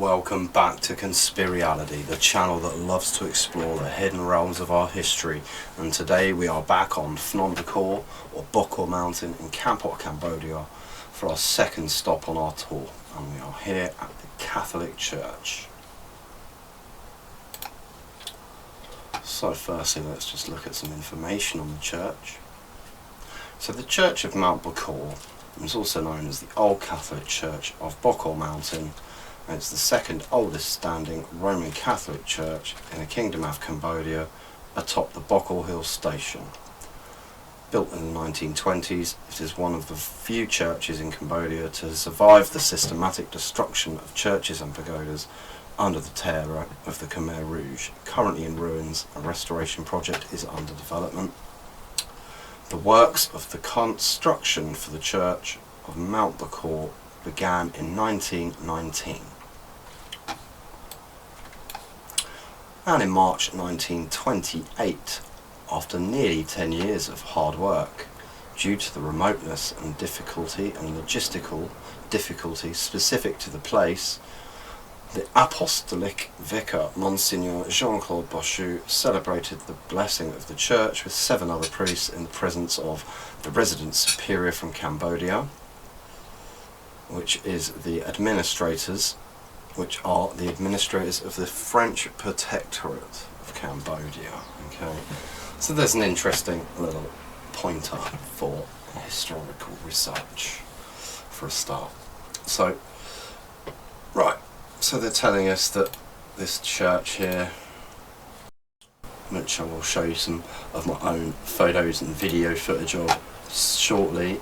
welcome back to Conspiriality, the channel that loves to explore the hidden realms of our history. And today we are back on Phnom, or Bokor Mountain in Kampot, Cambodia, for our second stop on our tour. And we are here at the Catholic Church. So firstly, let's just look at some information on the church. So the Church of Mount Bokor is also known as the Old Catholic Church of Bokor Mountain, and it's the second oldest standing Roman Catholic church in the Kingdom of Cambodia atop the Bokor Hill station. Built in the 1920s, it is one of the few churches in Cambodia to survive the systematic destruction of churches and pagodas under the terror of the Khmer Rouge. Currently in ruins, a restoration project is under development. The works of the construction for the Church of Mount Bokor began in 1919. And in March 1928, after nearly 10 years of hard work, due to the remoteness and difficulty and logistical difficulties specific to the place, the Apostolic Vicar, Monsignor Jean-Claude Bochou, celebrated the blessing of the church with 7 other priests in the presence of the resident superior from Cambodia, which is the administrators, which are the administrators of the French Protectorate of Cambodia. Okay, so there's an interesting little pointer for historical research for a start. So, right. So they're telling us that this church here, which I will show you some of my own photos and video footage of shortly,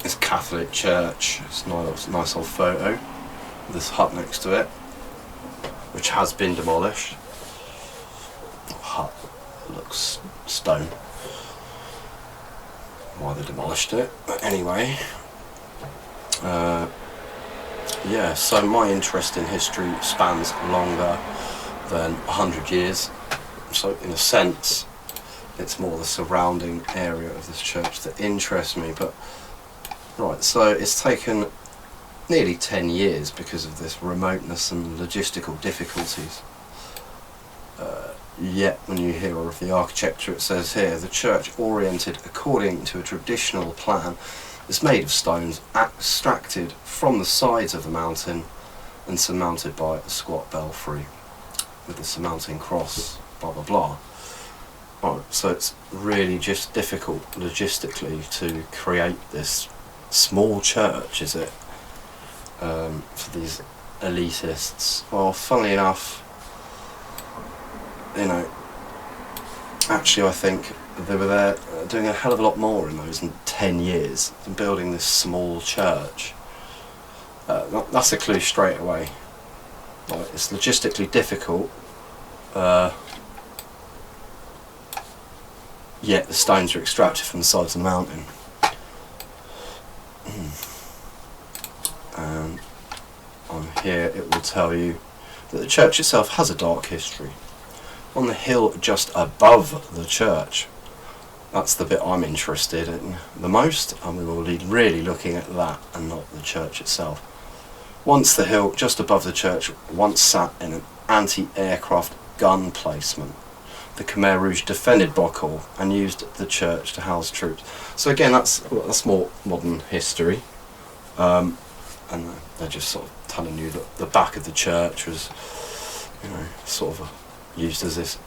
this Catholic church. It's a nice old photo. This hut next to it, which has been demolished. The hut looks stone. Why they demolished it, but anyway. Yeah, so my interest in history spans longer than 100 years. So in a sense, it's more the surrounding area of this church that interests me. But right, so it's taken nearly 10 years because of this remoteness and logistical difficulties. Yet when you hear of the architecture, it says here, the church, oriented according to a traditional plan, is made of stones extracted from the sides of the mountain and surmounted by a squat belfry with a surmounting cross, blah blah blah. Right, so it's really just difficult logistically to create this small church, is it, for these elitists? Well, funnily enough, you know, actually I think they were there doing a hell of a lot more in those 10 years than building this small church. That's a clue straight away. Like, it's logistically difficult, yet the stones are extracted from the sides of the mountain. And on here it will tell you that the church itself has a dark history. On the hill just above the church, that's the bit I'm interested in the most, and we will be really looking at that and not the church itself. Once the hill just above the church once sat in an anti-aircraft gun placement. The Khmer Rouge defended Bokor and used the church to house troops. So again, that's more modern history, and they're just sort of telling you that the back of the church was, you know, sort of used as this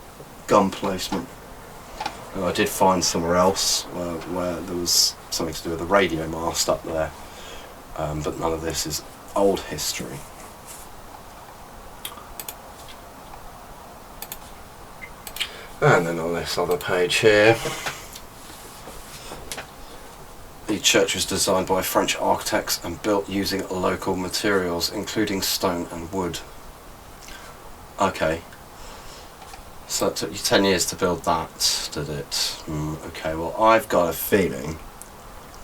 gun placement. And I did find somewhere else where there was something to do with the radio mast up there, but none of this is old history. And then on this other page here, the church was designed by French architects and built using local materials, including stone and wood. Okay. So it took you 10 years to build that, did it? Okay, well, I've got a feeling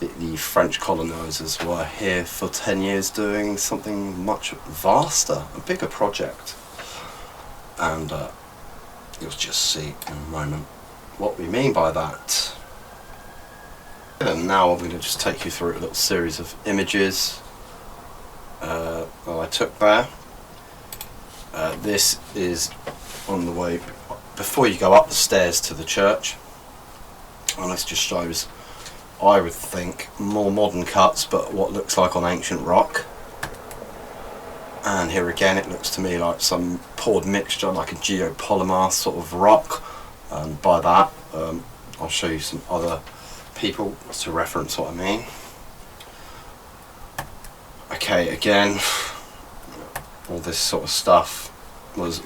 that the French colonisers were here for 10 years doing something much vaster, a bigger project. And you'll just see in a moment what we mean by that. And now I'm going to just take you through a little series of images that I took there. This is on the way before you go up the stairs to the church, and this just shows, I would think, more modern cuts but what looks like on ancient rock. And here again it looks to me like some poured mixture, like a geopolymer sort of rock, and by that I'll show you some other people to reference what I mean. Okay, again, all this sort of stuff was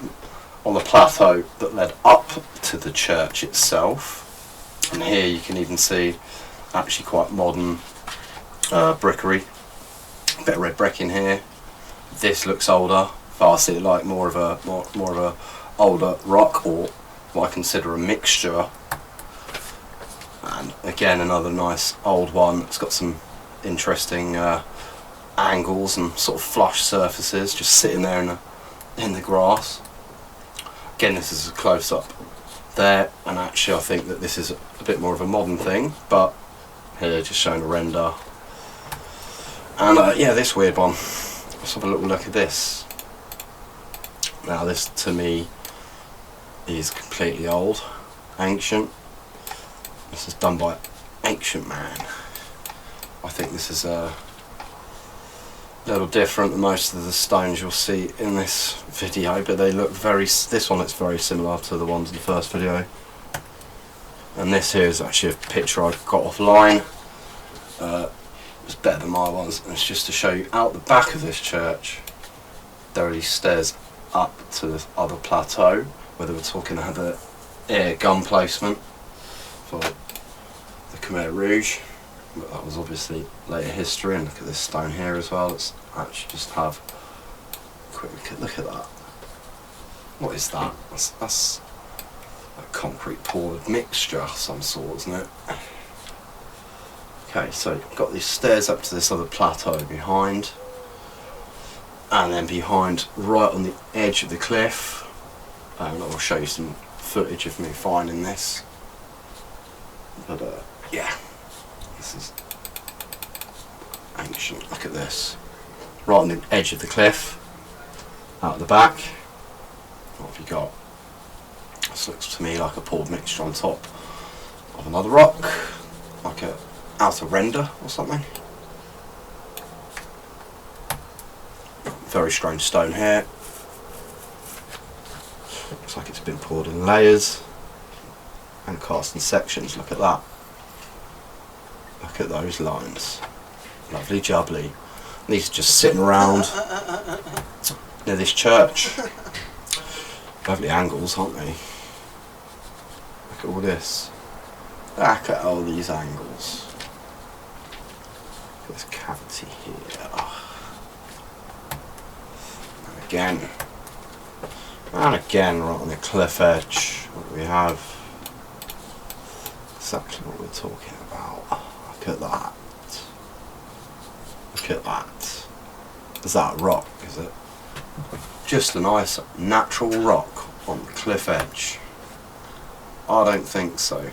on the plateau that led up to the church itself, and here you can even see actually quite modern brickery, a bit of red brick in here. This looks older, but I see it like more of a older rock, or what I consider a mixture. And again, another nice old one. It's got some interesting angles and sort of flush surfaces, just sitting there in the grass. Again, this is a close up there, and actually I think that this is a bit more of a modern thing, but here just showing a render. And yeah, this weird one. Let's have a little look at this. Now this to me is completely old, ancient. This is done by an ancient man. I think this is a little different than most of the stones you'll see in this video, but they look this one looks very similar to the ones in the first video. And this here is actually a picture I got offline. It's better than my ones, and it's just to show you out the back of this church there are these stairs up to this other plateau, where they were talking about the air gun placement for the Khmer Rouge, but that was obviously later history. And look at this stone here as well. Let's actually just have a quick look at that. What is that? That's a concrete poured mixture of some sort, isn't it? Okay, so you've got these stairs up to this other plateau behind, and then behind, right on the edge of the cliff, I'll show you some footage of me finding this, but yeah, this is ancient. Look at this, right on the edge of the cliff, out the back. What have you got? This looks to me like a poured mixture on top of another rock, like a outer render or something. Very strange stone here. Looks like it's been poured in layers and cast in sections. Look at that. Look at those lines. Lovely jubbly. These are just sitting around near this church. Lovely angles, aren't they? Look at all this. Look at all these angles. Look at this cavity here. And again, right on the cliff edge, what we have exactly what we're talking about. Look at that. Look at that. Is that a rock? Is it just a nice natural rock on the cliff edge? I don't think so.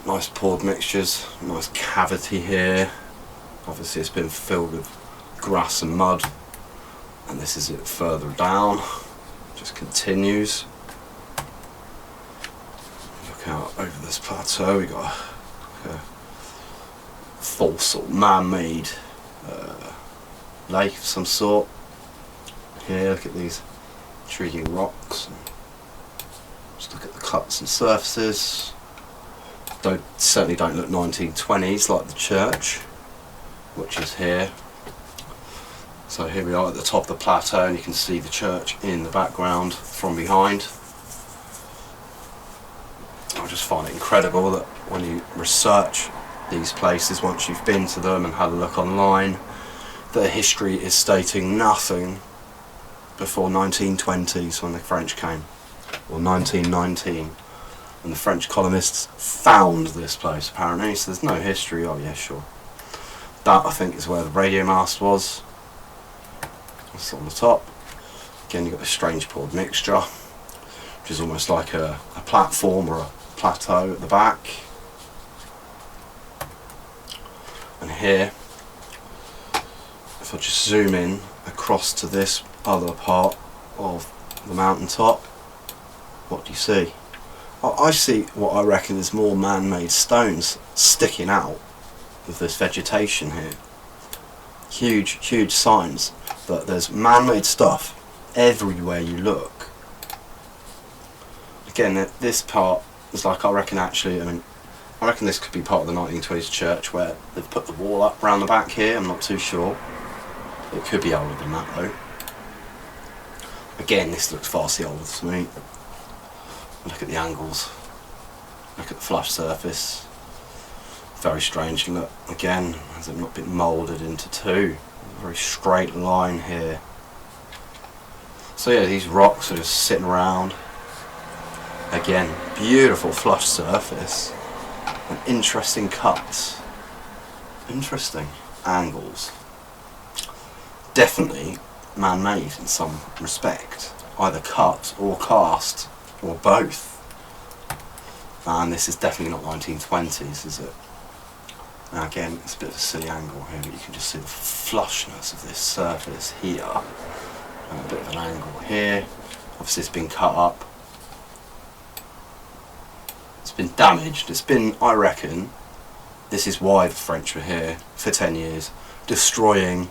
Nice poured mixtures, nice cavity here. Obviously it's been filled with grass and mud, and this is it further down, just continues. Look out over this plateau, we got a false or man-made lake of some sort. Here, look at these intriguing rocks. Just look at the cuts and surfaces. Certainly don't look 1920s like the church, which is here. So here we are at the top of the plateau, and you can see the church in the background from behind. I just find it incredible that when you research these places, once you've been to them and had a look online, their history is stating nothing before 1920s when the French came, or 1919 when the French colonists found this place apparently. So there's no history. Oh yeah, sure. That I think is where the radio mast was. It's on the top. Again, you've got this strange poured mixture, which is almost like a platform or a plateau at the back. And here If I just zoom in across to this other part of the mountaintop, what do you see? I see what I reckon is more man-made stones sticking out of this vegetation here. Huge signs that there's man-made stuff everywhere you look. Again, this part is like, I reckon this could be part of the 1920s church where they've put the wall up round the back here. I'm not too sure. It could be older than that though. Again, this looks vastly older to me. Look at the angles. Look at the flush surface. Very strange look. Again, has it not been moulded into two? A very straight line here. So yeah, these rocks are just sitting around. Again, beautiful flush surface. And interesting cuts. Interesting angles. Definitely man-made in some respect. Either cut or cast or both. And this is definitely not 1920s, is it? Now again, it's a bit of a silly angle here, but you can just see the flushness of this surface here. And a bit of an angle here. Obviously it's been cut up. It's been damaged. It's been, I reckon, this is why the French were here for 10 years, destroying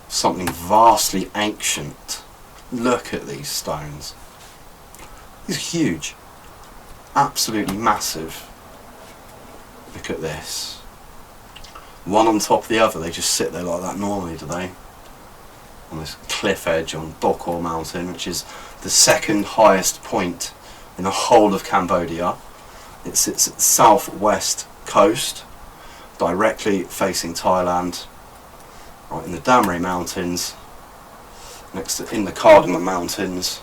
something vastly ancient. Look at these stones. These are huge. Absolutely massive. Look at this. One on top of the other, they just sit there like that normally, do they? On this cliff edge on Bokor Mountain, which is the second highest point in the whole of Cambodia. It sits at the southwest coast, directly facing Thailand, right in the Dam Rey Mountains, in the Cardamom Mountains.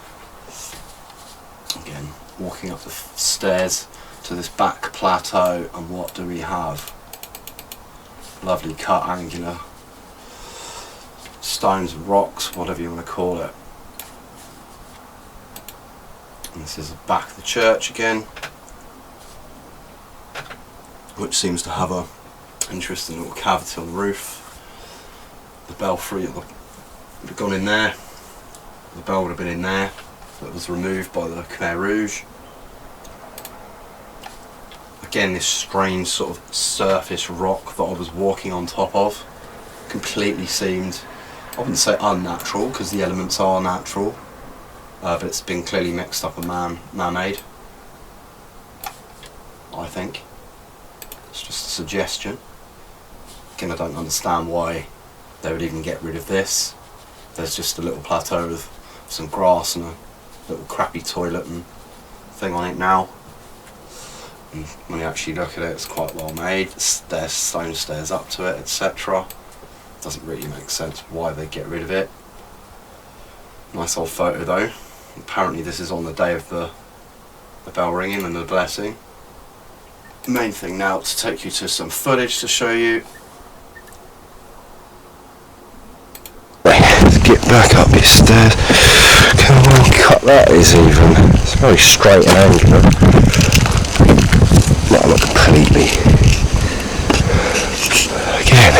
Again, walking up the stairs to this back plateau, and what do we have? Lovely cut angular stones, rocks, whatever you want to call it. And this is the back of the church again, which seems to have a interesting little cavity on the roof. The belfry would have gone in there. The bell would have been in there. That was removed by the Khmer Rouge. Again, this strange sort of surface rock that I was walking on top of completely seemed, I wouldn't say unnatural, because the elements are natural, but it's been clearly mixed up and man-made, I think. It's just a suggestion. Again, I don't understand why they would even get rid of this. There's just a little plateau with some grass and a little crappy toilet and thing on it now. And when you actually look at it, it's quite well made. There's stone stairs up to it, etc. Doesn't really make sense why they get rid of it. Nice old photo though. Apparently this is on the day of the bell ringing and the blessing. The main thing now is to take you to some footage to show you. Let's get back up these stairs. Come on, cut that is even. It's very straight and angular. No, not completely. Again,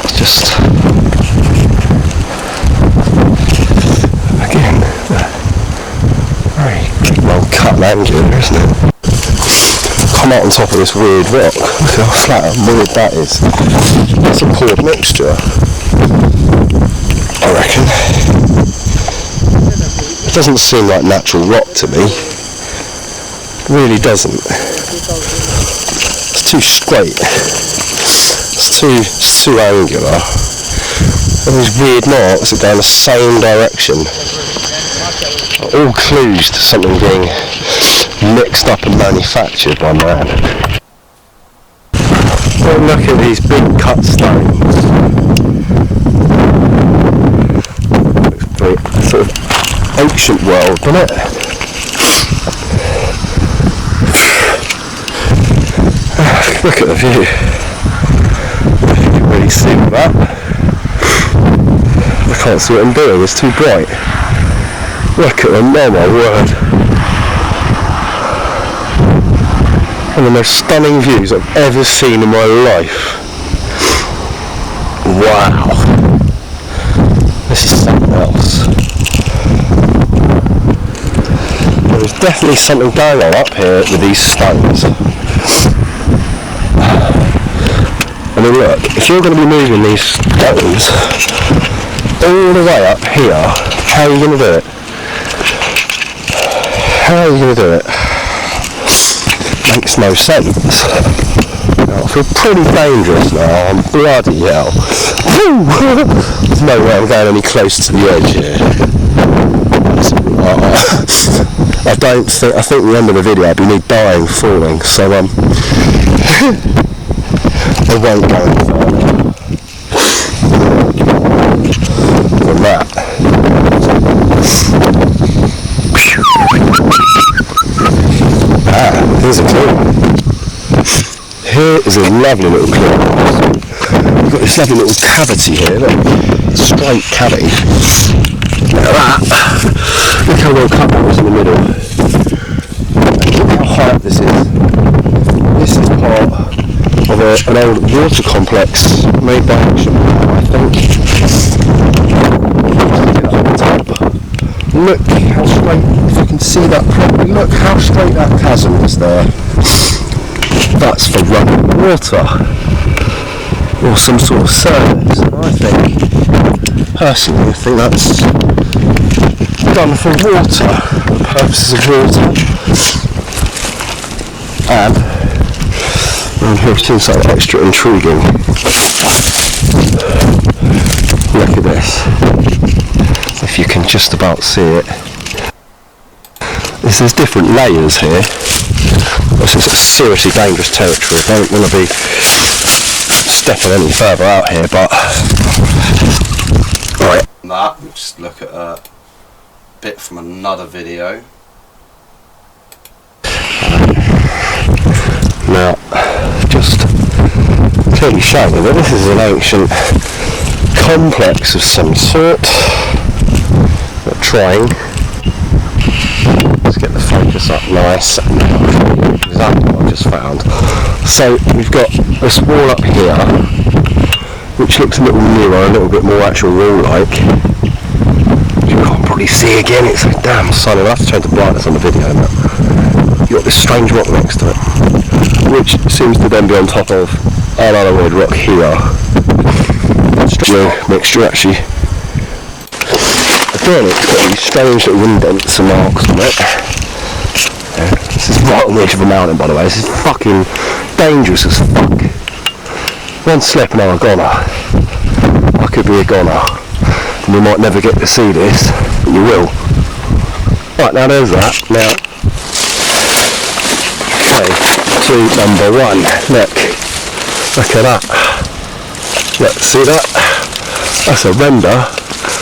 it's just very well cut and angular, isn't it? Come out on top of this weird rock. Look how flat and weird that is. That's a poor mixture, I reckon. It doesn't seem like natural rock to me. It really doesn't. It's too straight. It's too angular. And these weird marks are going the same direction. All clues to something being mixed up and manufactured by man. Well, look at these big cut stones. Looks very sort of ancient world, doesn't it? Look at the view. You can really see all that. I can't see what I'm doing, it's too bright. Look at them, oh my word. One of the most stunning views I've ever seen in my life. Wow. definitely something going on up here with these stones. I mean, look, if you're going to be moving these stones all the way up here, how are you going to do it? How are you going to do it? Makes no sense. I feel pretty dangerous now. I'm bloody hell. There's no way I'm going any closer to the edge here. I think the end of the video will be me dying, falling, so I won't go any further than that. Here's a clue. Here is a lovely little clue. We've got this lovely little cavity here, look. Straight cavity. Look at that. Look how well cut that was in the middle. And look how high up this is. This is part of an old water complex made by ancient man, I think. Look at the top. Look how straight, if you can see that properly, look how straight that chasm is there. That's for running water. Or some sort of service. And I think, personally, I think that's done for water, the purposes of water. And around here it's doing something extra intriguing. Look at this. If you can just about see it. There's different layers here. This is seriously dangerous territory. I don't want to be stepping any further out here, but right. That, we'll just look at a bit from another video. Now, just clearly showing that this is an ancient complex of some sort. We're trying. Let's get the focus up nice. Exactly what I just found. So we've got this wall up here, which looks a little newer, a little bit more actual wall-like. You can't probably see again. It's a damn sun. I'll have to change the brightness on the video now. You've got this strange rock next to it, which seems to then be on top of another weird rock here. Mixture actually. Again, it's got these strange little indents and marks on it. This is right on the edge of a mountain, by the way. This is fucking dangerous as fuck. One slip and I'm a goner. I could be a goner. And we might never get to see this, but you will. Right, now there's that. Now, okay, to number one. Look at that. Look, see that? That's a render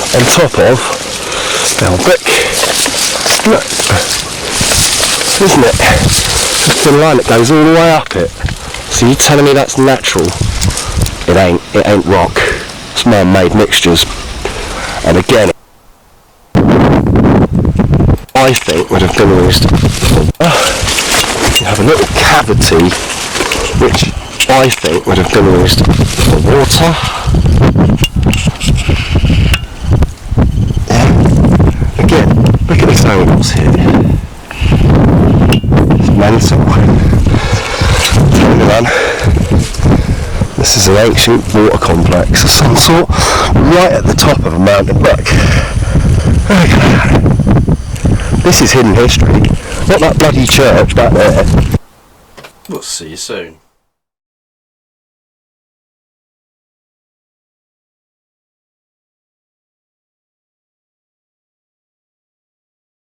on top of our brick. Look, isn't it? Just a line that goes all the way up it. So you're telling me that's natural? It ain't rock. It's man-made mixtures. And again, I think would have been used. You have a little cavity, which I think would have been used for water. Again, look at these angles here. It's mental. This is an ancient water complex of some sort, right at the top of a mountain. Look. This is hidden history. Not that bloody church back there. We'll see you soon.